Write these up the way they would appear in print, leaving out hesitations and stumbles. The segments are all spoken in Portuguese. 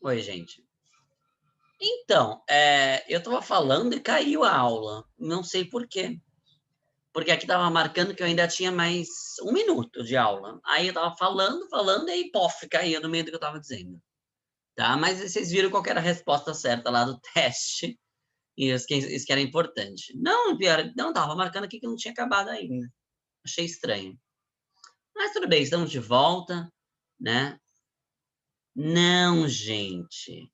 Oi, gente. Então, eu estava falando e caiu a aula. Não sei por quê. Porque aqui estava marcando que eu ainda tinha mais 1 minuto de aula. Aí eu estava falando, e aí, pof, caía no meio do que eu estava dizendo. Tá? Mas vocês viram qual que era a resposta certa lá do teste. E isso que era importante. Não, pior, não, estava marcando aqui que não tinha acabado ainda. Achei estranho. Mas tudo bem, estamos de volta, né? Não, gente.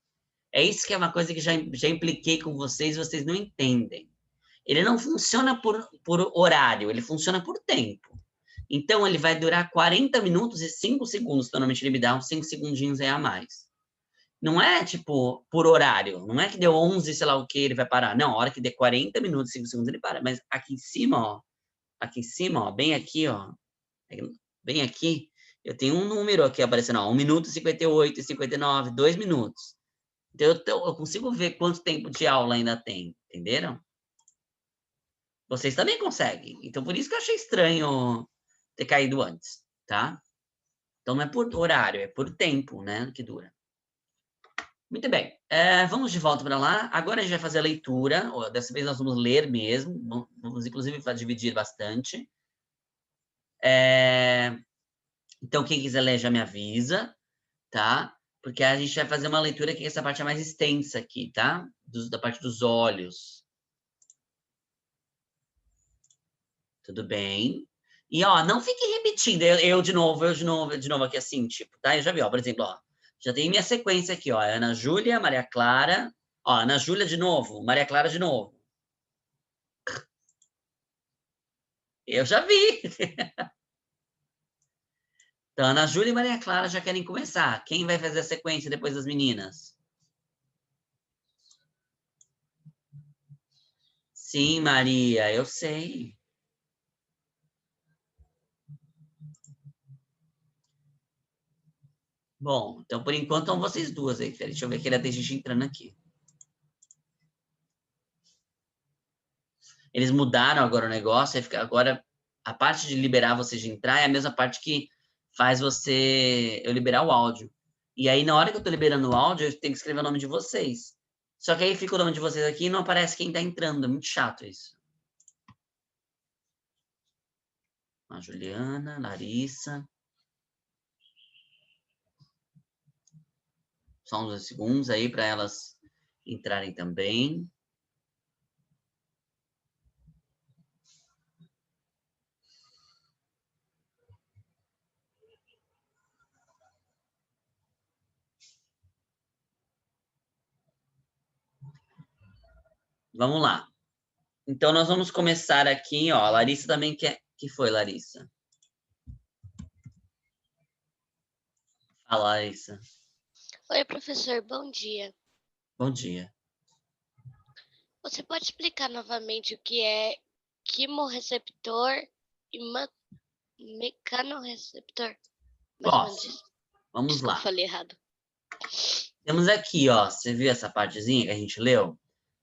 É isso que é uma coisa que já impliquei com vocês não entendem. Ele não funciona por horário, ele funciona por tempo. Então, ele vai durar 40 minutos e 5 segundos. Normalmente, ele me dá uns 5 segundinhos aí a mais. Não é, tipo, por horário. Não é que deu 11, sei lá o que, ele vai parar. Não, a hora que der 40 minutos e 5 segundos, ele para. Mas aqui em cima, ó, bem aqui, ó, bem aqui, eu tenho um número aqui aparecendo, ó, 1 minuto, 58 e 59, 2 minutos. Então, eu consigo ver quanto tempo de aula ainda tem, entenderam? Vocês também conseguem. Então, por isso que eu achei estranho ter caído antes, tá? Então, não é por horário, é por tempo, né, que dura. Muito bem. Vamos de volta para lá. Agora a gente vai fazer a leitura. Dessa vez nós vamos ler mesmo. Vamos, inclusive, dividir bastante. Então, quem quiser ler já me avisa, tá? Porque a gente vai fazer uma leitura que essa parte é mais extensa aqui, tá? Da parte dos olhos. Tudo bem? E, ó, não fique repetindo. Eu de novo, eu de novo aqui assim, tipo, tá? Eu já vi, ó, por exemplo, ó. Já tem minha sequência aqui, ó. Ana Júlia, Maria Clara. Ó, Ana Júlia de novo, Maria Clara de novo. Eu já vi. Então, Ana Júlia e Maria Clara já querem começar. Quem vai fazer a sequência depois das meninas? Sim, Maria, eu sei. Bom, então por enquanto são vocês duas aí, Fê. Deixa eu ver que ainda tem gente entrando aqui. Eles mudaram agora o negócio, agora a parte de liberar você de entrar é a mesma parte que faz eu liberar o áudio. E aí, na hora que eu tô liberando o áudio, eu tenho que escrever o nome de vocês. Só que aí fica o nome de vocês aqui e não aparece quem tá entrando. É muito chato isso. A Juliana, Larissa. Só uns 2 segundos aí para elas entrarem também. Vamos lá. Então, nós vamos começar aqui, ó. A Larissa também quer. Que foi, Larissa? Fala, Larissa. Oi, professor, bom dia. Bom dia. Você pode explicar novamente o que é quimorreceptor e mecanorreceptor? Mais ou menos Posso. isso. Vamos Desculpa, lá. falei errado. Temos aqui, ó. Você viu essa partezinha que a gente leu?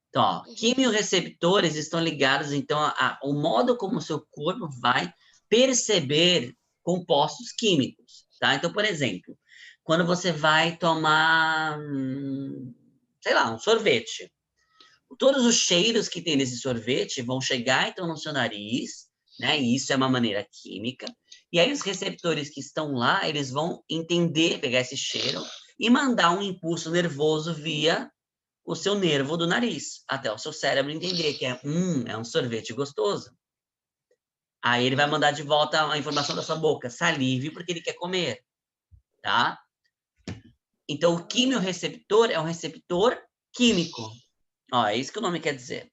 Então, ó, Uhum. quimiorreceptores estão ligados, então, ao modo como o seu corpo vai perceber compostos químicos, tá? Então, por exemplo, quando você vai tomar, sei lá, um sorvete, todos os cheiros que tem nesse sorvete vão chegar então no seu nariz, né? E isso é uma maneira química. E aí os receptores que estão lá, eles vão entender, pegar esse cheiro e mandar um impulso nervoso via o seu nervo do nariz, até o seu cérebro entender que é um sorvete gostoso. Aí ele vai Uhum. mandar de volta a informação da sua boca, salive, porque ele quer comer, tá? Então, o quimiorreceptor é um receptor químico. Ó, é isso que o nome quer dizer.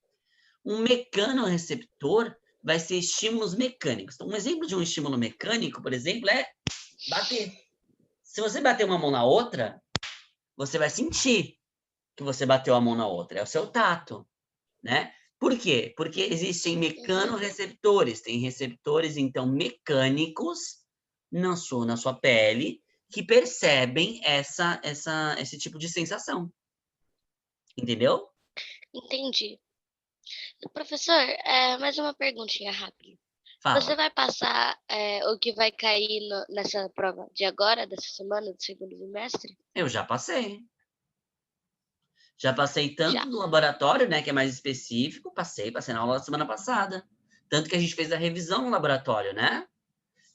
Um mecanorreceptor vai ser estímulos mecânicos. Então, um exemplo de um estímulo mecânico, por exemplo, é bater. Se você bater uma mão na outra, você vai sentir que você bateu a mão na outra. É o seu tato, né? Por quê? Porque existem Uhum. mecanorreceptores. Tem receptores, então, mecânicos na sua pele que percebem esse tipo de sensação. Entendeu? Entendi. Professor, mais uma perguntinha rápida. Você Fala. vai passar o que vai cair nessa prova de agora, dessa semana, do segundo semestre? Eu já passei. Já passei tanto Já. no laboratório, né, que é mais específico, passei na aula da semana passada. Tanto que a gente fez a revisão no laboratório, né?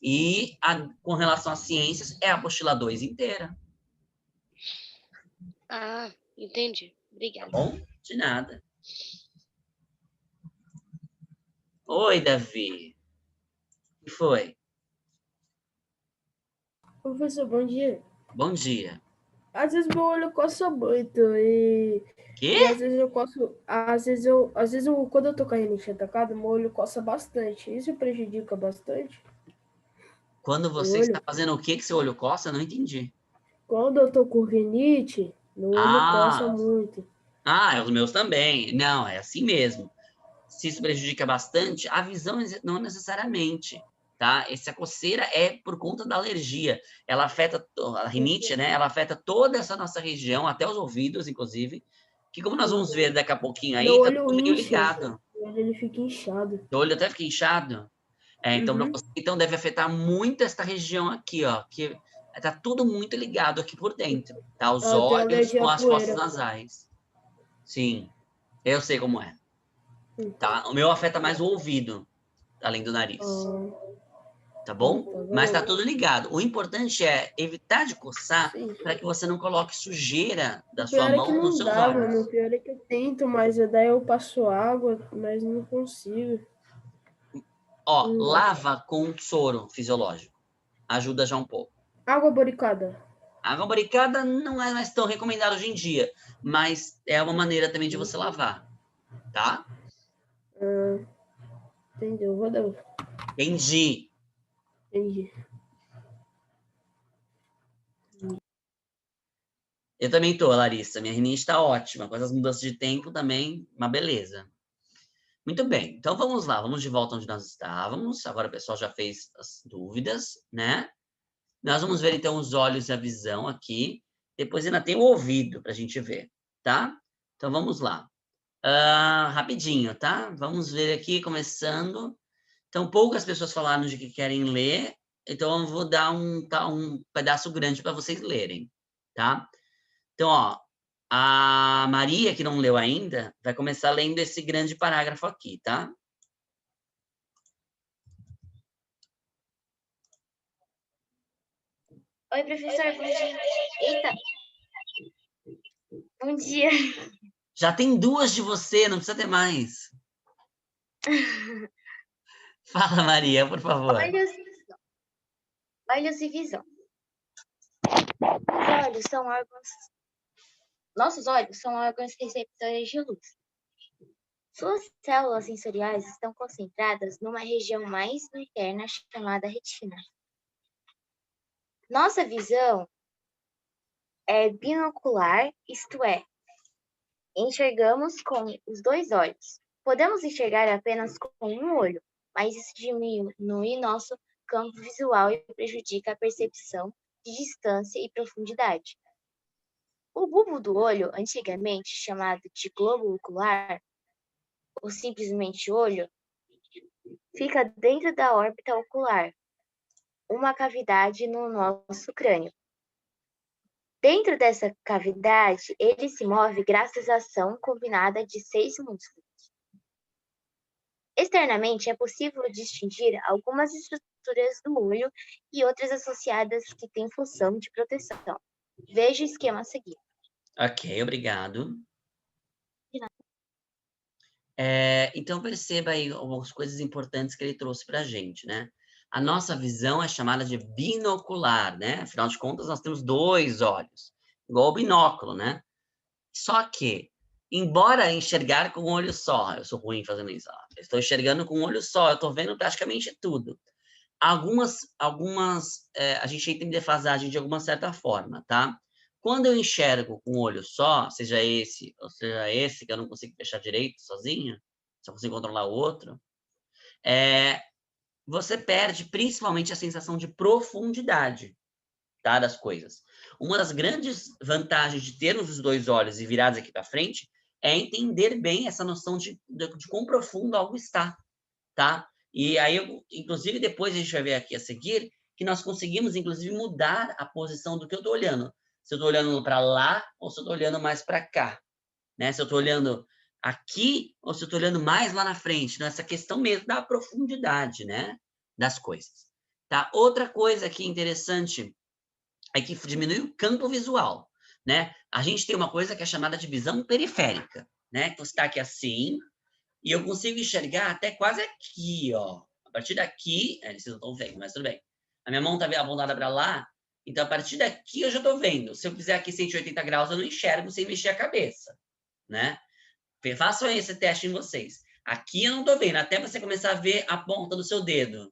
E com relação às ciências, é a apostila 2 inteira, Ah, entendi. tá Obrigada. bom? De nada. Oi, Davi. O que foi? Professor, bom dia. Bom dia. Às vezes meu olho coça muito Quê? às vezes eu coço, às vezes eu, quando eu tô com a rinite atacada, meu olho coça bastante. Isso prejudica bastante Quando o você está olho. fazendo o que seu olho coça? Eu não entendi. Quando eu tô com rinite, meu olho coça Ah, muito. os meus também. Não, é assim mesmo. Se isso prejudica bastante, a visão não necessariamente, tá? Essa coceira é por conta da alergia. Ela afeta a rinite, né? Ela afeta toda essa nossa região, até os ouvidos, inclusive. Que como nós vamos ver daqui a pouquinho Meu aí, tá olho tudo meio incha, ligado. meu olho ele fica inchado. O olho até fica inchado. Então, Uhum. então deve afetar muito esta região aqui, ó, que tá tudo muito ligado aqui por dentro, tá? Os Eu tenho olhos alergia com à as fossas poeira. nasais. Sim, eu sei como é, Hum. tá? O meu afeta mais o ouvido, além do nariz, Ah, tá bom? tá Mas tá vendo? tudo ligado. O importante é evitar de coçar Sim. para que você não coloque sujeira O da sua pior é que mão nos não seus dá, olhos. mano. O pior é que eu tento, mas daí eu passo água, mas não consigo. Ó, Não dá. lava com soro fisiológico. Ajuda já um pouco. Água boricada. A água barricada não é mais tão recomendada hoje em dia, mas é uma maneira também de você lavar, tá? Entendeu? Vou dar. Entendi. Entendi. Eu também tô, Larissa. Minha rinite está ótima. Com essas mudanças de tempo também, uma beleza. Muito bem. Então vamos lá, vamos de volta onde nós estávamos. Agora o pessoal já fez as dúvidas, né? Nós vamos ver então os olhos e a visão aqui. Depois ainda tem o ouvido para a gente ver, tá? Então vamos lá. Rapidinho, tá? Vamos ver aqui, começando. Então, poucas pessoas falaram de que querem ler, então eu vou dar um pedaço grande para vocês lerem, tá? Então, ó, a Maria, que não leu ainda, vai começar lendo esse grande parágrafo aqui, tá? Oi, professor, bom dia. Eita, bom dia. Já tem duas de você, não precisa ter mais. Fala, Maria, por favor. Olhos e visão. Os olhos são órgãos. Nossos olhos são órgãos receptores de luz. Suas células sensoriais estão concentradas numa região mais interna chamada retina. Nossa visão é binocular, isto é, enxergamos com os dois olhos. Podemos enxergar apenas com um olho, mas isso diminui nosso campo visual e prejudica a percepção de distância e profundidade. O bulbo do olho, antigamente chamado de globo ocular, ou simplesmente olho, fica dentro da órbita ocular, uma cavidade no nosso crânio. Dentro dessa cavidade, ele se move graças à ação combinada de 6 músculos. Externamente, é possível distinguir algumas estruturas do olho e outras associadas que têm função de proteção. Veja o esquema a seguir. Ok, obrigado. Então, perceba aí algumas coisas importantes que ele trouxe para a gente, né? A nossa visão é chamada de binocular, né? Afinal de contas, nós temos dois olhos, igual o binóculo, né? Só que, embora enxergar com um olho só, eu sou ruim fazendo isso, ó, eu estou enxergando com um olho só, eu estou vendo praticamente tudo. A gente tem defasagem de alguma certa forma, tá? Quando eu enxergo com um olho só, seja esse ou seja esse, que eu não consigo fechar direito sozinho, só consigo controlar o outro, você perde principalmente a sensação de profundidade, tá, das coisas. Uma das grandes vantagens de termos os dois olhos e virados aqui para frente é entender bem essa noção de quão profundo algo está, tá? E aí, inclusive, depois a gente vai ver aqui a seguir que nós conseguimos, inclusive, mudar a posição do que eu estou olhando. Se eu estou olhando para lá ou se eu estou olhando mais para cá, né? Se eu estou olhando aqui ou se eu estou olhando mais lá na frente. Então, essa questão mesmo da profundidade, né? Das coisas. Tá? Outra coisa aqui interessante é que diminui o campo visual, né? A gente tem uma coisa que é chamada de visão periférica, né? Que você está aqui assim e eu consigo enxergar até quase aqui, ó. A partir daqui, vocês não estão vendo, mas tudo bem. A minha mão está apontada para lá, então a partir daqui eu já estou vendo. Se eu fizer aqui 180 graus, eu não enxergo sem mexer a cabeça, né? Façam esse teste em vocês. Aqui eu não estou vendo, até você começar a ver a ponta do seu dedo.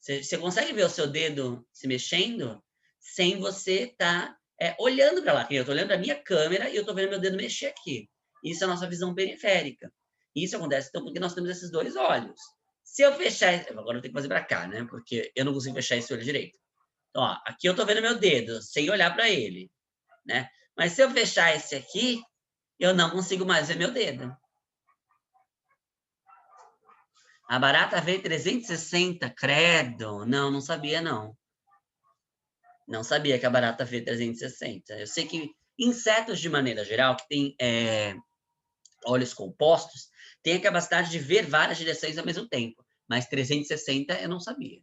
Você consegue ver o seu dedo se mexendo sem você estar olhando para lá. Eu estou olhando para a minha câmera e eu estou vendo meu dedo mexer aqui. Isso é a nossa visão periférica. Isso acontece então porque nós temos esses dois olhos. Se eu fechar... Agora eu tenho que fazer para cá, né? Porque eu não consigo fechar esse olho direito. Então, ó, aqui eu estou vendo meu dedo sem olhar para ele, né? Mas se eu fechar esse aqui, eu não consigo mais ver meu dedo. A barata veio 360, credo. Não sabia, não. Não sabia que a barata veio 360. Eu sei que insetos, de maneira geral, que têm olhos compostos, têm a capacidade de ver várias direções ao mesmo tempo. Mas 360 eu não sabia.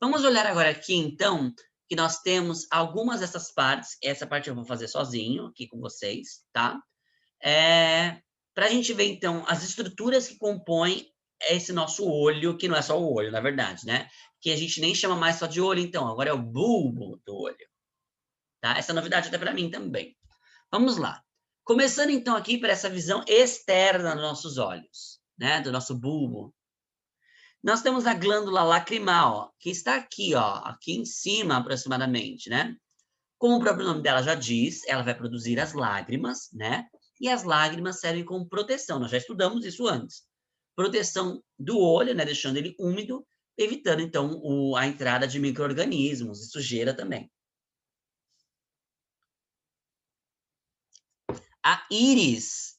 Vamos olhar agora aqui, então, que nós temos algumas dessas partes. Essa parte eu vou fazer sozinho, aqui com vocês, tá? Para a gente ver, então, as estruturas que compõem esse nosso olho, que não é só o olho, na verdade, né? Que a gente nem chama mais só de olho, então. Agora é o bulbo do olho. Tá? Essa é novidade até para mim também. Vamos lá. Começando, então, aqui para essa visão externa dos nossos olhos, né? Do nosso bulbo. Nós temos a glândula lacrimal, ó, que está aqui, ó, aqui em cima, aproximadamente, né? Como o próprio nome dela já diz, ela vai produzir as lágrimas, né? E as lágrimas servem como proteção. Nós já estudamos isso antes. Proteção do olho, né? Deixando ele úmido, evitando, então, a entrada de micro-organismos e sujeira também. A íris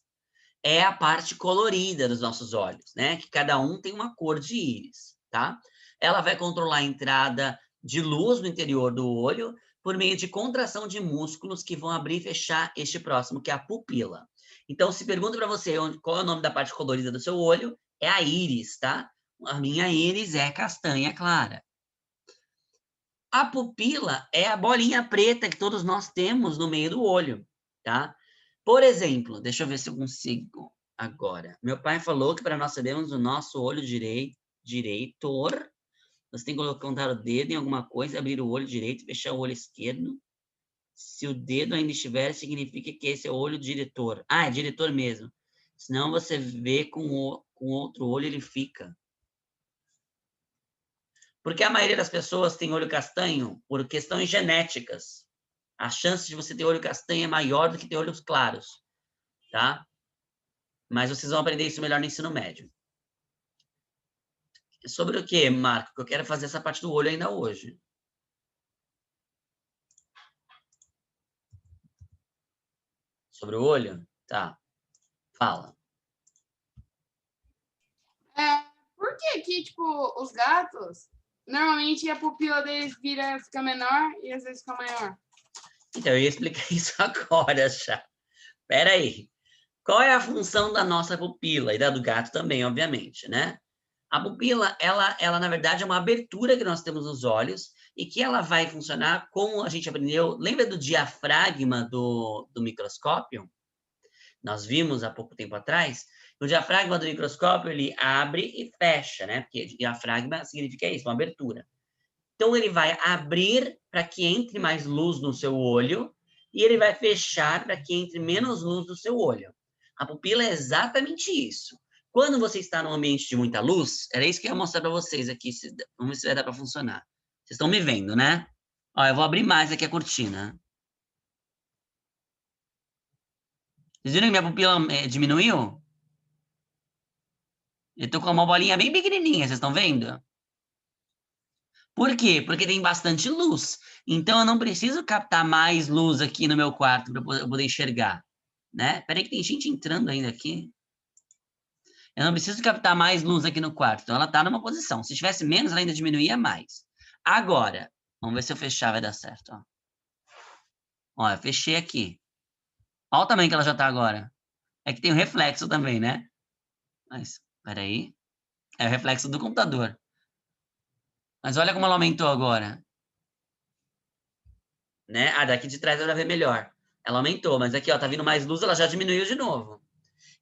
é a parte colorida dos nossos olhos, né? Que cada um tem uma cor de íris, tá? Ela vai controlar a entrada de luz no interior do olho por meio de contração de músculos que vão abrir e fechar este próximo, que é a pupila. Então, se pergunta para você qual é o nome da parte colorida do seu olho, é a íris, tá? A minha íris é castanha clara. A pupila é a bolinha preta que todos nós temos no meio do olho, tá? Por exemplo, deixa eu ver se eu consigo agora. Meu pai falou que para nós sabermos o nosso olho direitor, você tem que colocar o dedo em alguma coisa, abrir o olho direito e fechar o olho esquerdo. Se o dedo ainda estiver, significa que esse é o olho diretor. Ah, é diretor mesmo. Senão você vê com outro olho, ele fica. Porque a maioria das pessoas tem olho castanho por questões genéticas. A chance de você ter olho castanho é maior do que ter olhos claros, tá? Mas vocês vão aprender isso melhor no ensino médio. Sobre o que, Marco? Que eu quero fazer essa parte do olho ainda hoje. Sobre o olho? Tá. Fala. Por que tipo, os gatos, normalmente a pupila deles fica menor e às vezes fica maior? Então, eu ia explicar isso agora já. Espera aí. Qual é a função da nossa pupila? E da do gato também, obviamente, né? A pupila, ela na verdade, é uma abertura que nós temos nos olhos e que ela vai funcionar como a gente aprendeu. Lembra do diafragma do microscópio? Nós vimos há pouco tempo atrás. O diafragma do microscópio, ele abre e fecha, né? Porque diafragma significa isso, uma abertura. Então, ele vai abrir para que entre mais luz no seu olho e ele vai fechar para que entre menos luz no seu olho. A pupila é exatamente isso. Quando você está num ambiente de muita luz, era isso que eu ia mostrar para vocês aqui. Vamos ver se vai dar para funcionar. Vocês estão me vendo, né? Ó, eu vou abrir mais aqui a cortina. Vocês viram que minha pupila diminuiu? Eu tô com uma bolinha bem pequenininha, vocês estão vendo? Por quê? Porque tem bastante luz. Então, eu não preciso captar mais luz aqui no meu quarto para eu poder enxergar, né? Peraí que tem gente entrando ainda aqui. Eu não preciso captar mais luz aqui no quarto. Então, ela está numa posição. Se tivesse menos, ela ainda diminuía mais. Agora, vamos ver se eu fechar vai dar certo. Ó, eu fechei aqui. Olha o tamanho que ela já tá agora. É que tem o reflexo também, né? Mas, peraí. É o reflexo do computador. Mas olha como ela aumentou agora. Né? Ah, daqui de trás ela vê melhor. Ela aumentou, mas aqui, ó, tá vindo mais luz, ela já diminuiu de novo.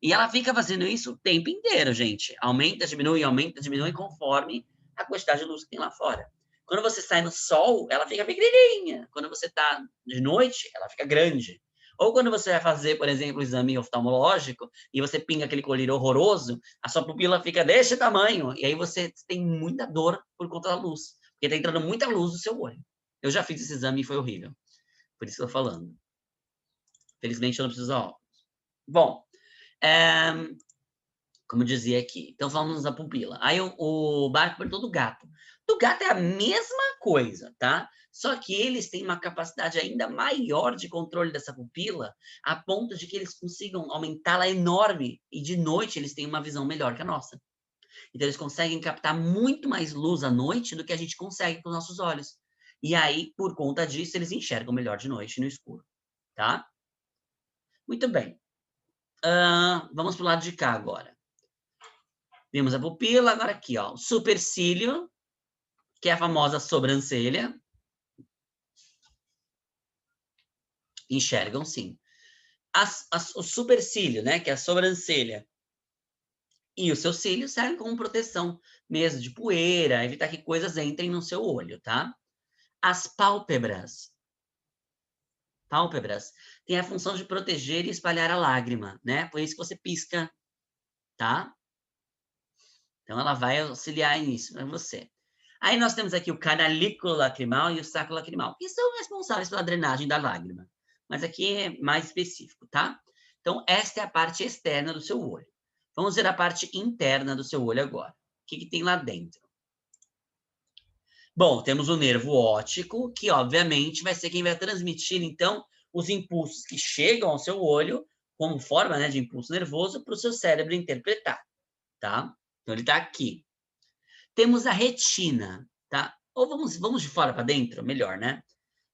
E ela fica fazendo isso o tempo inteiro, gente. Aumenta, diminui conforme a quantidade de luz que tem lá fora. Quando você sai no sol, ela fica pequenininha. Quando você tá de noite, ela fica grande. Ou quando você vai fazer, por exemplo, o exame oftalmológico e você pinga aquele colírio horroroso, a sua pupila fica desse tamanho. E aí você tem muita dor por conta da luz. Porque tá entrando muita luz no seu olho. Eu já fiz esse exame e foi horrível. Por isso que eu tô falando. Felizmente eu não preciso usar óculos. Bom, como eu dizia aqui. Então, falamos da pupila. Aí o Barco perguntou do gato. Do gato é a mesma coisa, tá? Só que eles têm uma capacidade ainda maior de controle dessa pupila, a ponto de que eles consigam aumentá-la enorme. E de noite eles têm uma visão melhor que a nossa. Então, eles conseguem captar muito mais luz à noite do que a gente consegue com os nossos olhos. E aí, por conta disso, eles enxergam melhor de noite no escuro, tá? Muito bem. Vamos para o lado de cá agora. Vimos a pupila, agora aqui, ó, o supercílio, que é a famosa sobrancelha. Enxergam, sim. O supercílio, né, que é a sobrancelha, e o seu cílio servem como proteção mesmo de poeira, evitar que coisas entrem no seu olho, tá? As pálpebras têm a função de proteger e espalhar a lágrima, né? Por isso que você pisca, tá? Então, ela vai auxiliar nisso para você. Aí nós temos aqui o canalículo lacrimal e o sacro lacrimal, que são responsáveis pela drenagem da lágrima. Mas aqui é mais específico, tá? Então, esta é a parte externa do seu olho. Vamos ver a parte interna do seu olho agora. O que tem lá dentro? Bom, temos o nervo óptico, que obviamente vai ser quem vai transmitir, então, os impulsos que chegam ao seu olho, como forma, né, de impulso nervoso, para o seu cérebro interpretar, tá? Então, ele está aqui. Temos a retina, tá? Ou vamos de fora para dentro? Melhor, né?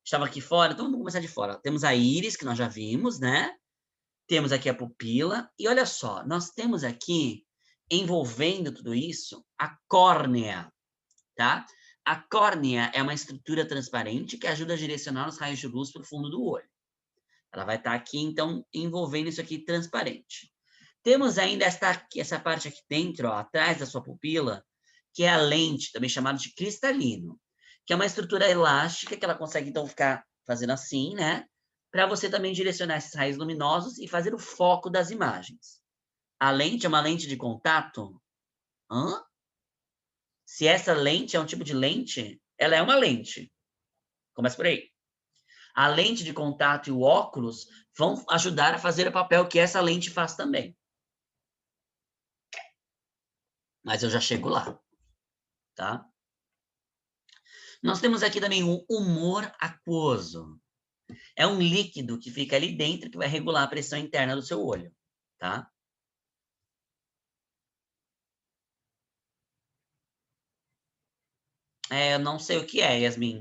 Estava aqui fora, então vamos começar de fora. Temos a íris, que nós já vimos, né? Temos aqui a pupila. E olha só, nós temos aqui, envolvendo tudo isso, a córnea, tá? A córnea é uma estrutura transparente que ajuda a direcionar os raios de luz para o fundo do olho. Ela vai estar aqui, então, envolvendo isso aqui transparente. Temos ainda essa parte aqui dentro, ó, atrás da sua pupila, que é a lente, também chamada de cristalino, que é uma estrutura elástica que ela consegue, então, ficar fazendo assim, né? Para você também direcionar esses raios luminosos e fazer o foco das imagens. A lente é uma lente de contato? Hã? Se essa lente é um tipo de lente, ela é uma lente. Começa por aí. A lente de contato e o óculos vão ajudar a fazer o papel que essa lente faz também. Mas eu já chego lá, tá? Nós temos aqui também o humor aquoso. É um líquido que fica ali dentro que vai regular a pressão interna do seu olho, tá? Eu não sei o que é, Yasmin.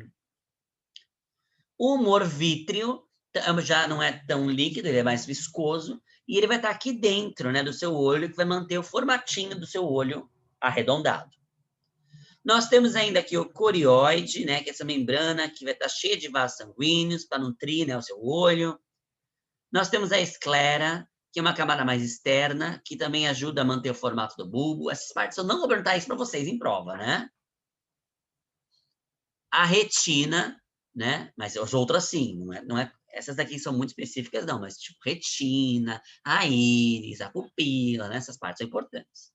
O humor vítreo já não é tão líquido, ele é mais viscoso, e ele vai estar aqui dentro, né, do seu olho, que vai manter o formatinho do seu olho arredondado. Nós temos ainda aqui o corióide, né, que é essa membrana que vai estar cheia de vasos sanguíneos para nutrir, né, o seu olho. Nós temos a esclera, que é uma camada mais externa, que também ajuda a manter o formato do bulbo. Essas partes eu não vou perguntar isso para vocês em prova, né? A retina, né? Mas as outras sim, não é. Essas daqui são muito específicas, não, mas tipo retina, a íris, a pupila, né? Essas partes são importantes,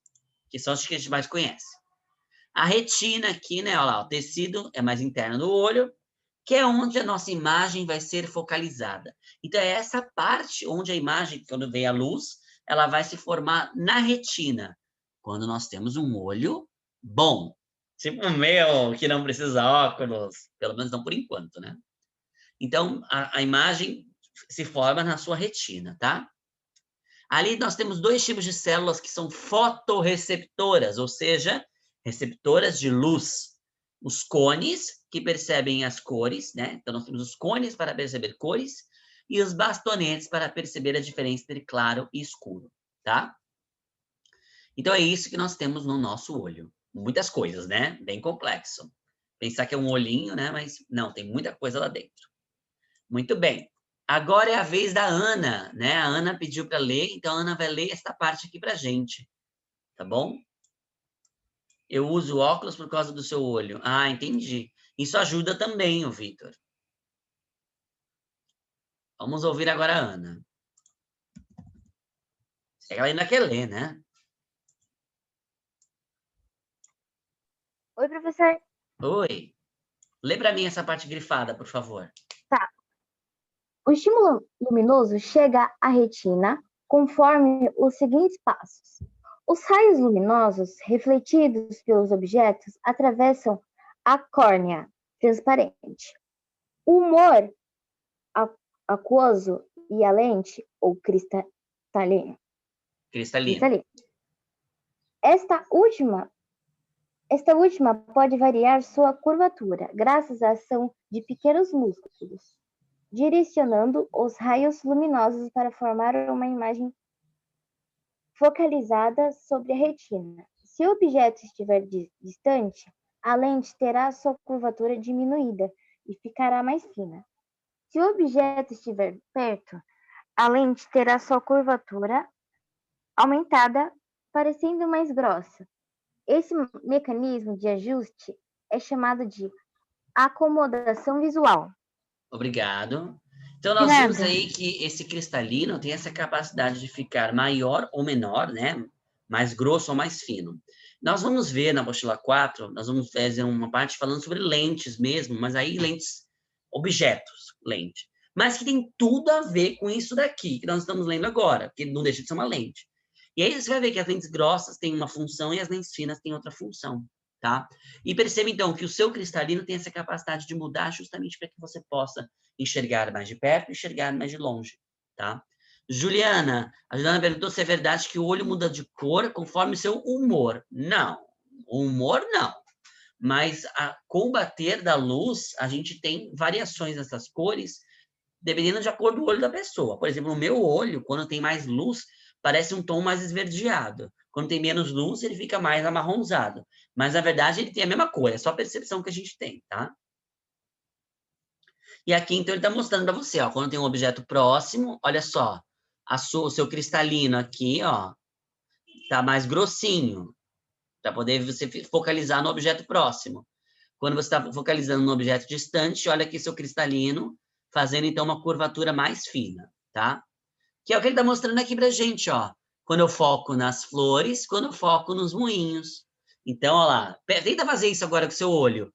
que são as que a gente mais conhece. A retina aqui, né? Olha lá, o tecido é mais interno do olho, que é onde a nossa imagem vai ser focalizada. Então, é essa parte onde a imagem, quando vem a luz, ela vai se formar na retina, quando nós temos um olho bom. Tipo o meu, que não precisa óculos, pelo menos não por enquanto, né? Então, a imagem se forma na sua retina, tá? Ali nós temos dois tipos de células que são fotorreceptoras, ou seja, receptoras de luz. Os cones, que percebem as cores, né? Então, nós temos os cones para perceber cores, e os bastonetes para perceber a diferença entre claro e escuro, tá? Então, é isso que nós temos no nosso olho. Muitas coisas, né? Bem complexo. Pensar que é um olhinho, né? Mas não, tem muita coisa lá dentro. Muito bem. Agora é a vez da Ana, né? A Ana pediu para ler, então a Ana vai ler esta parte aqui para gente, tá bom? Eu uso óculos por causa do seu olho. Ah, entendi. Isso ajuda também, o Vitor. Vamos ouvir agora a Ana. Ela ainda quer ler, né? Oi, professor. Oi. Lê para mim essa parte grifada, por favor. Tá. O estímulo luminoso chega à retina conforme os seguintes passos. Os raios luminosos refletidos pelos objetos atravessam a córnea transparente. O humor aquoso e a lente, ou cristalina. Esta última pode variar sua curvatura, graças à ação de pequenos músculos, direcionando os raios luminosos para formar uma imagem focalizada sobre a retina. Se o objeto estiver distante, a lente terá sua curvatura diminuída e ficará mais fina. Se o objeto estiver perto, a lente terá sua curvatura aumentada, parecendo mais grossa. Esse mecanismo de ajuste é chamado de acomodação visual. Obrigado. Então, nós vimos aí que esse cristalino tem essa capacidade de ficar maior ou menor, né? Mais grosso ou mais fino. Nós vamos ver na apostila 4, nós vamos fazer uma parte falando sobre lentes mesmo, mas aí lentes, objetos, lente. Mas que tem tudo a ver com isso daqui, que nós estamos lendo agora, que não deixa de ser uma lente. E aí você vai ver que as lentes grossas têm uma função e as lentes finas têm outra função, tá? E perceba, então, que o seu cristalino tem essa capacidade de mudar justamente para que você possa enxergar mais de perto e enxergar mais de longe, tá? Juliana, a Juliana perguntou se é verdade que o olho muda de cor conforme o seu humor. Não, o humor não. Mas com o bater da luz, a gente tem variações nessas cores, dependendo de acordo com o olho da pessoa. Por exemplo, no meu olho, quando tem mais luz, parece um tom mais esverdeado. Quando tem menos luz, ele fica mais amarronzado. Mas, na verdade, ele tem a mesma cor, é só a percepção que a gente tem, tá? E aqui, então, ele está mostrando para você, ó, quando tem um objeto próximo, olha só, o seu cristalino aqui, ó, tá mais grossinho, para poder você focalizar no objeto próximo. Quando você está focalizando no objeto distante, olha aqui seu cristalino, fazendo, então, uma curvatura mais fina, tá? Que é o que ele está mostrando aqui para a gente, ó. Quando eu foco nas flores, quando eu foco nos moinhos. Então, ó lá, tenta fazer isso agora com o seu olho,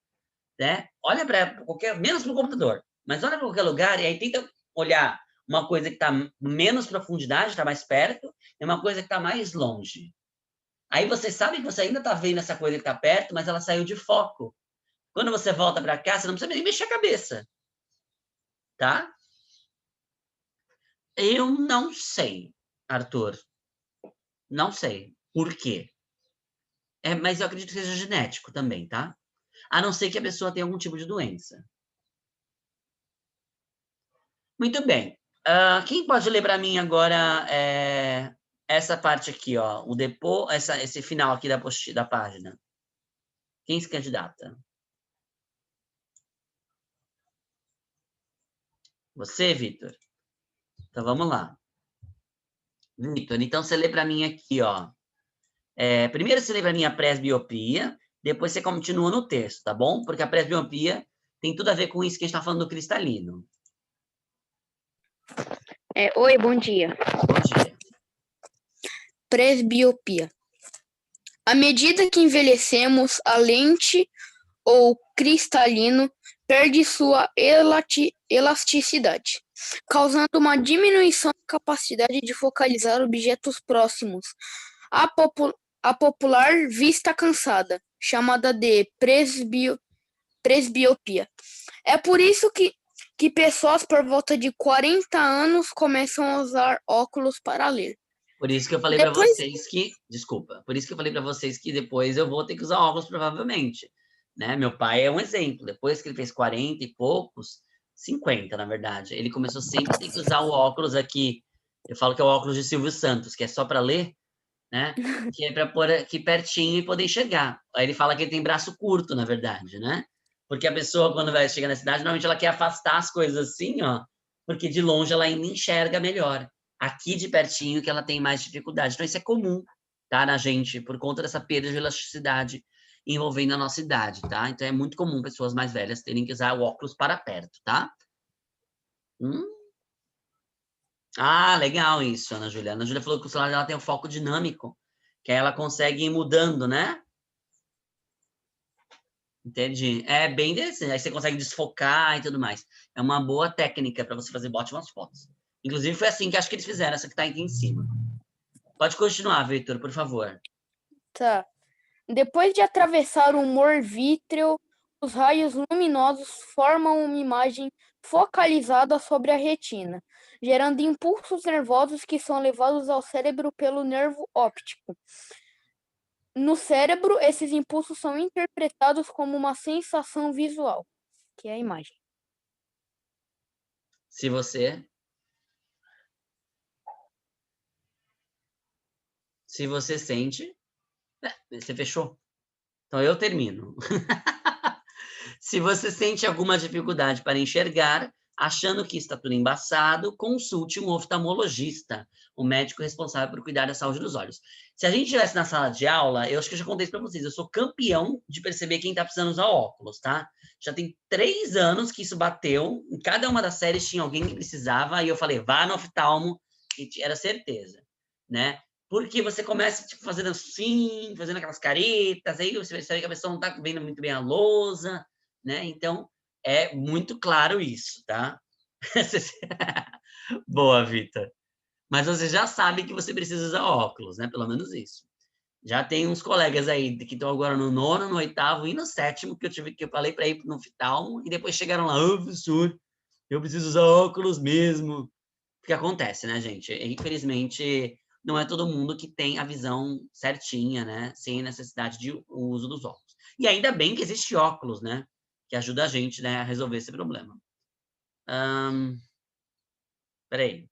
né? Olha para qualquer, menos para o computador, mas olha para qualquer lugar e aí tenta olhar uma coisa que está menos profundidade, está mais perto, e uma coisa que está mais longe. Aí você sabe que você ainda está vendo essa coisa que está perto, mas ela saiu de foco. Quando você volta para cá, você não precisa nem mexer a cabeça, tá? Eu não sei, Arthur. Não sei por quê. Mas eu acredito que seja genético também, tá? A não ser que a pessoa tenha algum tipo de doença. Muito bem. Quem pode ler para mim agora essa parte aqui, ó, esse final aqui da página? Quem se candidata? Você, Vitor? Então, vamos lá. Vitor, então você lê para mim aqui, ó. Primeiro você lê para mim a presbiopia, depois você continua no texto, tá bom? Porque a presbiopia tem tudo a ver com isso que a gente está falando do cristalino. Oi, bom dia. Bom dia. Presbiopia. À medida que envelhecemos, a lente ou cristalino perde sua elasticidade, causando uma diminuição da capacidade de focalizar objetos próximos. A popular vista cansada, chamada de presbiopia. É por isso que pessoas por volta de 40 anos começam a usar óculos para ler. Por isso que eu falei para vocês que... Desculpa. Por isso que eu falei para vocês que depois eu vou ter que usar óculos, provavelmente. Né? Meu pai é um exemplo. Depois que ele fez 40 e poucos, 50, na verdade. Ele começou sempre a ter que usar o óculos aqui. Eu falo que é o óculos de Silvio Santos, que é só para ler, né? Que é para pôr aqui pertinho e poder enxergar. Aí ele fala que ele tem braço curto, na verdade, né? Porque a pessoa, quando vai chegar na cidade, normalmente ela quer afastar as coisas assim, ó, porque de longe ela ainda enxerga melhor. Aqui de pertinho que ela tem mais dificuldade. Então, isso é comum, tá, na gente, por conta dessa perda de elasticidade envolvendo a nossa idade, tá? Então, é muito comum pessoas mais velhas terem que usar o óculos para perto, tá? Ah, legal isso, Ana Júlia. Ana Júlia falou que o celular dela tem um foco dinâmico, que aí ela consegue ir mudando, né? Entendi. É bem desse, aí você consegue desfocar e tudo mais. É uma boa técnica para você fazer ótimas fotos. Inclusive, foi assim que acho que eles fizeram, essa que está aqui em cima. Pode continuar, Victor, por favor. Tá. Depois de atravessar o humor vítreo, os raios luminosos formam uma imagem focalizada sobre a retina, gerando impulsos nervosos que são levados ao cérebro pelo nervo óptico. No cérebro, esses impulsos são interpretados como uma sensação visual, que é a imagem. Se você sente... Você fechou? Então, eu termino. Se você sente alguma dificuldade para enxergar, achando que está tudo embaçado, consulte um oftalmologista, o médico responsável por cuidar da saúde dos olhos. Se a gente estivesse na sala de aula, eu acho que eu já contei isso para vocês, eu sou campeão de perceber quem está precisando usar óculos, tá? Já tem 3 anos que isso bateu, em cada uma das séries tinha alguém que precisava, e eu falei, vá no oftalmo, e era certeza, né? Porque você começa, tipo, fazendo assim, fazendo aquelas caretas, aí você percebe que a pessoa não está vendo muito bem a lousa, né? Então, é muito claro isso, tá? Boa, Vitor. Mas você já sabe que você precisa usar óculos, né? Pelo menos isso. Já tem uns colegas aí que estão agora no 9º, no 8º e no 7º, que eu falei para ir no oftalmo, e depois chegaram lá, professor, eu preciso usar óculos mesmo. Porque acontece, né, gente? Infelizmente, não é todo mundo que tem a visão certinha, né? Sem necessidade de uso dos óculos. E ainda bem que existe óculos, né? Que ajuda a gente, né, a resolver esse problema. Peraí.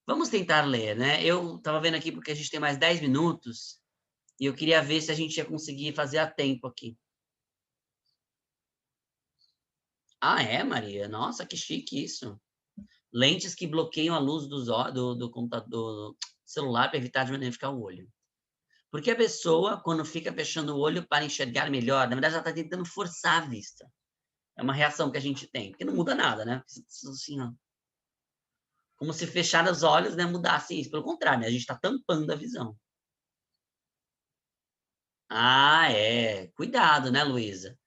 Vamos tentar ler, né? Eu estava vendo aqui porque a gente tem mais 10 minutos e eu queria ver se a gente ia conseguir fazer a tempo aqui. Ah, é, Maria? Nossa, que chique isso. Lentes que bloqueiam a luz do computador, do celular para evitar de danificar o olho. Porque a pessoa, quando fica fechando o olho para enxergar melhor, na verdade ela está tentando forçar a vista. É uma reação que a gente tem, porque não muda nada, né? Assim, ó. Como se fechar os olhos, né, mudasse isso. Pelo contrário, né? A gente está tampando a visão. Ah, é. Cuidado, né, Luísa?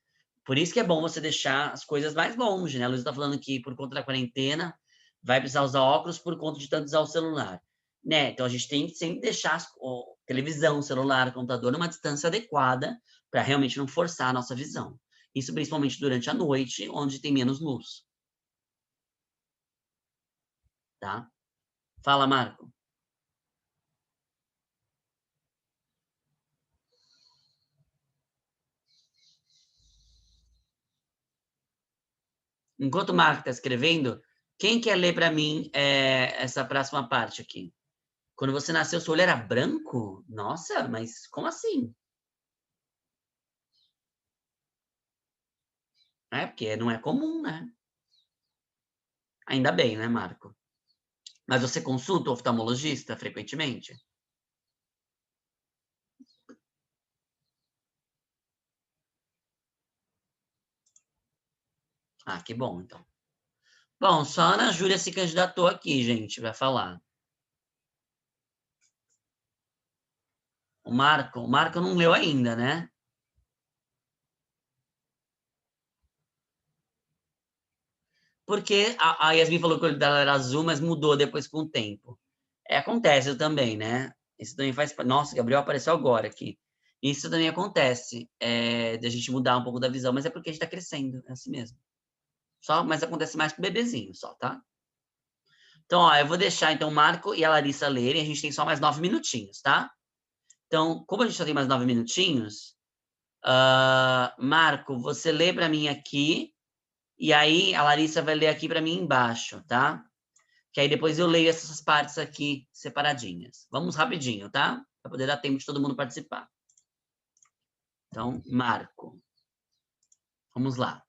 Por isso que é bom você deixar as coisas mais longe, né? A Luísa está falando que por conta da quarentena vai precisar usar óculos por conta de tanto usar o celular. Né? Então a gente tem que sempre deixar televisão, celular, computador numa distância adequada para realmente não forçar a nossa visão. Isso principalmente durante a noite, onde tem menos luz. Tá? Fala, Marco. Enquanto o Marco está escrevendo, quem quer ler para mim essa próxima parte aqui? Quando você nasceu, seu olho era branco? Nossa, mas como assim? É, porque não é comum, né? Ainda bem, né, Marco? Mas você consulta o oftalmologista frequentemente? Ah, que bom, então. Bom, só a Ana Júlia se candidatou aqui, gente, vai falar. O Marco não leu ainda, né? Porque a Yasmin falou que o olho dela era azul, mas mudou depois com o tempo. Acontece também, né? Isso também faz... Nossa, Gabriel apareceu agora aqui. Isso também acontece, de a gente mudar um pouco da visão, mas é porque a gente está crescendo, é assim mesmo. Mas acontece mais com o bebezinho, só, tá? Então, ó, eu vou deixar então o Marco e a Larissa lerem, a gente tem só mais 9 minutinhos, tá? Então, como a gente só tem mais 9 minutinhos, Marco, você lê para mim aqui, e aí a Larissa vai ler aqui para mim embaixo, tá? Que aí depois eu leio essas partes aqui separadinhas. Vamos rapidinho, tá? Para poder dar tempo de todo mundo participar. Então, Marco. Vamos lá.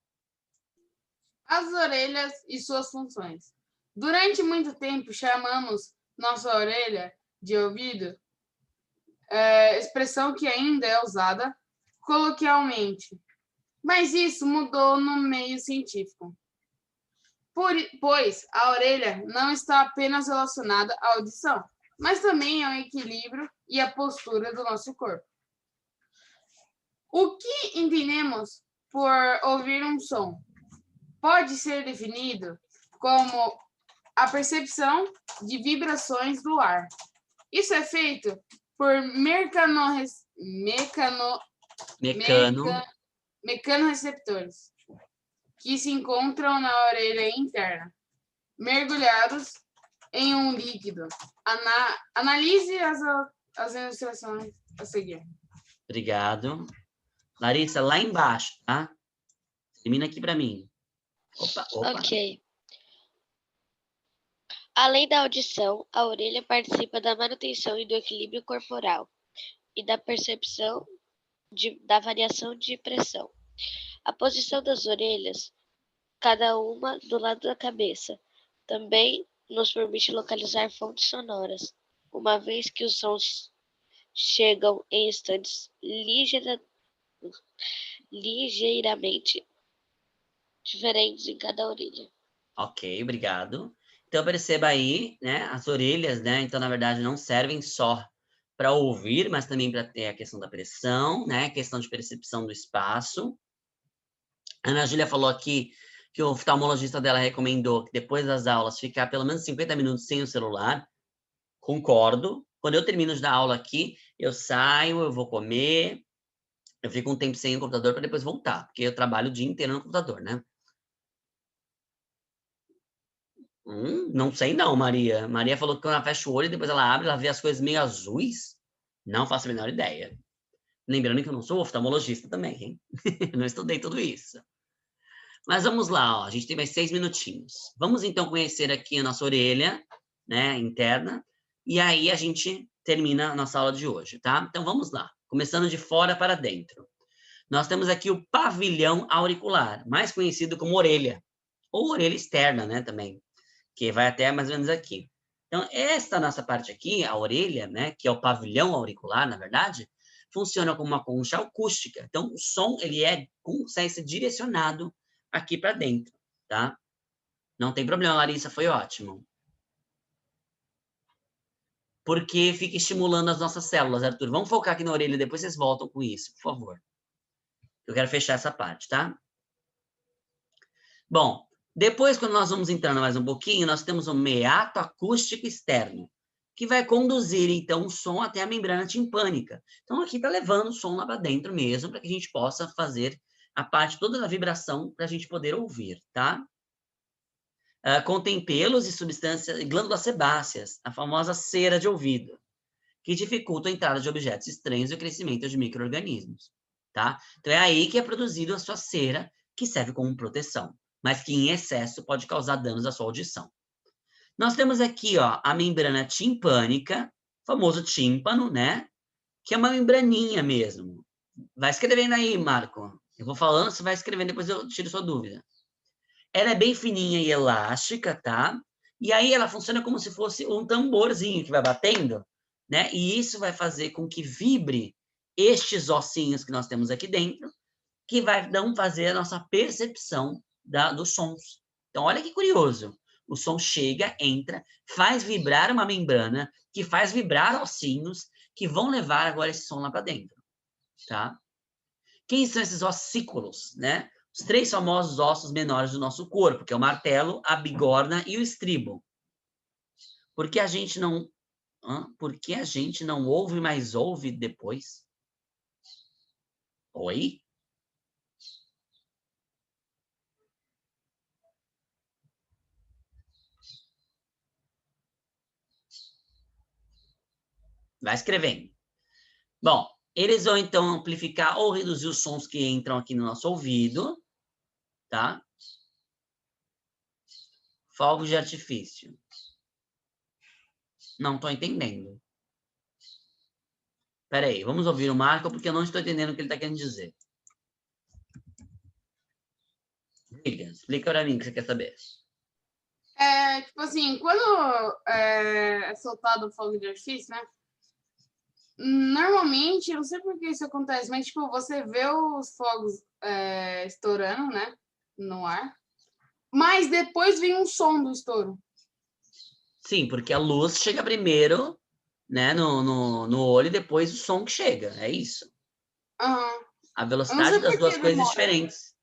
As orelhas e suas funções. Durante muito tempo, chamamos nossa orelha de ouvido, expressão que ainda é usada coloquialmente, mas isso mudou no meio científico. Pois a orelha não está apenas relacionada à audição, mas também ao equilíbrio e à postura do nosso corpo. O que entendemos por ouvir um som pode ser definido como a percepção de vibrações do ar. Isso é feito por mecanoreceptores, que se encontram na orelha interna, mergulhados em um líquido. Analise as ilustrações a seguir. Obrigado. Larissa, lá embaixo, tá? Termina aqui para mim. Opa. Ok. Além da audição, a orelha participa da manutenção e do equilíbrio corporal e da percepção da variação de pressão. A posição das orelhas, cada uma do lado da cabeça, também nos permite localizar fontes sonoras, uma vez que os sons chegam em instantes ligeiramente diferentes em cada orelha. Ok, obrigado. Então, perceba aí, né, as orelhas, né, então, na verdade, não servem só para ouvir, mas também para ter a questão da pressão, né, questão de percepção do espaço. A Ana Júlia falou aqui que o oftalmologista dela recomendou que depois das aulas ficar pelo menos 50 minutos sem o celular. Concordo. Quando eu termino de dar aula aqui, eu saio, eu vou comer, eu fico um tempo sem o computador para depois voltar, porque eu trabalho o dia inteiro no computador, né? Não sei não, Maria. Maria falou que quando ela fecha o olho, depois ela abre, ela vê as coisas meio azuis. Não faço a menor ideia. Lembrando que eu não sou oftalmologista também, hein? Não estudei tudo isso. Mas vamos lá, ó. A gente tem mais 6 minutinhos. Vamos então conhecer aqui a nossa orelha, né, interna. E aí a gente termina a nossa aula de hoje, tá? Então vamos lá. Começando de fora para dentro. Nós temos aqui o pavilhão auricular, mais conhecido como orelha. Ou orelha externa, né, também. Que vai até mais ou menos aqui. Então, esta nossa parte aqui, a orelha, né, que é o pavilhão auricular, na verdade, funciona como uma concha acústica. Então, o som, ele consegue ser direcionado aqui para dentro, tá? Não tem problema, Larissa, foi ótimo. Porque fica estimulando as nossas células, Arthur. Vamos focar aqui na orelha, depois vocês voltam com isso, por favor. Eu quero fechar essa parte, tá? Bom, depois, quando nós vamos entrando mais um pouquinho, nós temos o meato acústico externo, que vai conduzir, então, o som até a membrana timpânica. Então, aqui está levando o som lá para dentro mesmo, para que a gente possa fazer a parte toda da vibração, para a gente poder ouvir, tá? Contém pelos e substâncias, glândulas sebáceas, a famosa cera de ouvido, que dificulta a entrada de objetos estranhos e o crescimento de micro-organismos, tá? Então, é aí que é produzido a sua cera, que serve como proteção, mas que em excesso pode causar danos à sua audição. Nós temos aqui, ó, a membrana timpânica, famoso tímpano, né? Que é uma membraninha mesmo. Vai escrevendo aí, Marco. Eu vou falando, você vai escrevendo, depois eu tiro sua dúvida. Ela é bem fininha e elástica, tá? E aí ela funciona como se fosse um tamborzinho que vai batendo, né? E isso vai fazer com que vibre estes ossinhos que nós temos aqui dentro, que vai então fazer a nossa percepção dos sons. Então, olha que curioso. O som chega, entra, faz vibrar uma membrana, que faz vibrar ossinhos, que vão levar agora esse som lá para dentro, tá? Quem são esses ossículos, né? Os 3 famosos ossos menores do nosso corpo, que é o martelo, a bigorna e o estribo. Por que a gente não ouve, mas ouve depois? Oi? Vai escrevendo. Bom, Eles vão, então, amplificar ou reduzir os sons que entram aqui no nosso ouvido, tá? Fogos de artifício. Não estou entendendo. Espera aí, vamos ouvir o Marco, porque eu não estou entendendo o que ele está querendo dizer. Diga, explica para mim o que você quer saber. Tipo assim, quando é soltado o fogo de artifício, né? Normalmente, eu não sei por que isso acontece, mas tipo, você vê os fogos estourando, né? No ar. Mas depois vem um som do estouro. Sim, porque a luz chega primeiro, né, no olho e depois o som que chega. É isso. Aham. A Eu não velocidade sei das por duas que coisas é demora. diferentes.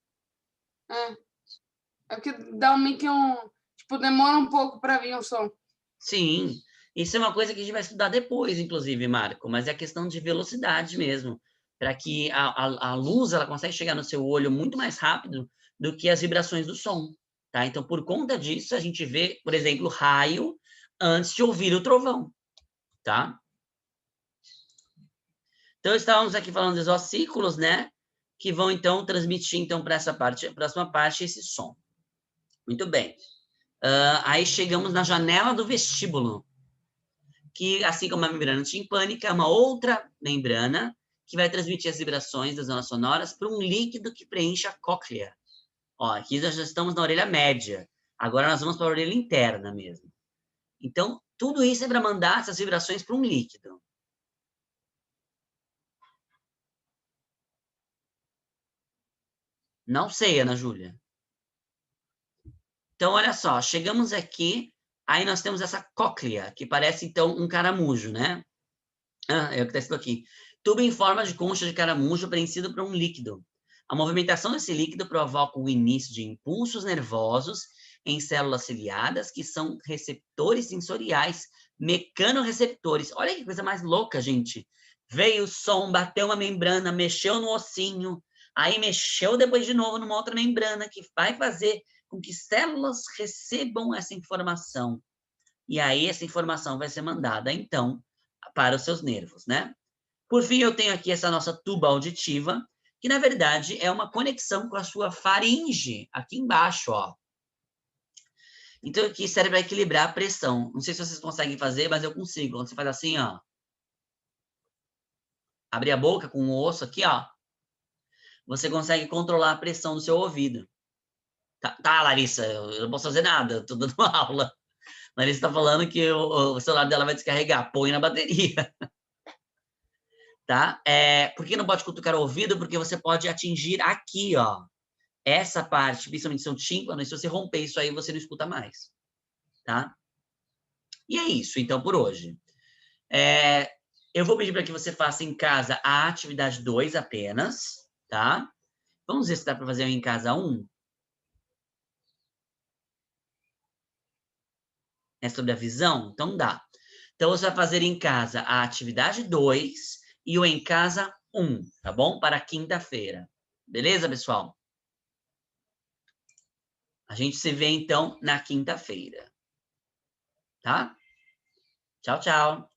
É porque dá meio que um... Tipo, demora um pouco para vir o som. Sim, isso é uma coisa que a gente vai estudar depois, inclusive, Marco, mas é questão de velocidade mesmo, para que a luz ela consegue chegar no seu olho muito mais rápido do que as vibrações do som, tá? Então, por conta disso, a gente vê, por exemplo, raio antes de ouvir o trovão, tá? Então, estávamos aqui falando dos ossículos, né? Que vão, então, transmitir, então, para essa parte, próxima parte, esse som. Muito bem. Aí chegamos na janela do vestíbulo, que, assim como a membrana timpânica, é uma outra membrana que vai transmitir as vibrações das ondas sonoras para um líquido que preenche a cóclea. Ó, aqui nós já estamos na orelha média. Agora nós vamos para a orelha interna mesmo. Então, tudo isso é para mandar essas vibrações para um líquido. Não sei, Ana Júlia. Então, olha só, chegamos aqui, aí nós temos essa cóclea, que parece, então, um caramujo, né? É o que está escrito aqui. Tubo em forma de concha de caramujo preenchido por um líquido. A movimentação desse líquido provoca o início de impulsos nervosos em células ciliadas, que são receptores sensoriais, mecanorreceptores. Olha que coisa mais louca, gente. Veio o som, bateu uma membrana, mexeu no ossinho, aí mexeu depois de novo numa outra membrana, que vai fazer com que células recebam essa informação. E aí essa informação vai ser mandada, então, para os seus nervos, né? Por fim, eu tenho aqui essa nossa tuba auditiva, que na verdade é uma conexão com a sua faringe, aqui embaixo, ó. Então, aqui serve para equilibrar a pressão. Não sei se vocês conseguem fazer, mas eu consigo. Quando você faz assim, ó. Abre a boca com o osso aqui, ó. Você consegue controlar a pressão do seu ouvido. Tá, Larissa, eu não posso fazer nada, eu tô dando aula. Larissa está falando que o celular dela vai descarregar. Põe na bateria. Tá? Por que não pode cutucar o ouvido? Porque você pode atingir aqui, ó. Essa parte, principalmente seu tímpano, e se você romper isso aí, você não escuta mais. Tá? E é isso, então, por hoje. Eu vou pedir para que você faça em casa a atividade 2 apenas, tá? Vamos ver se dá para fazer em casa 1. É sobre a visão? Então dá. Então, você vai fazer em casa a atividade 2 e o em casa 1, tá bom? Para quinta-feira. Beleza, pessoal? A gente se vê, então, na quinta-feira. Tá? Tchau, tchau.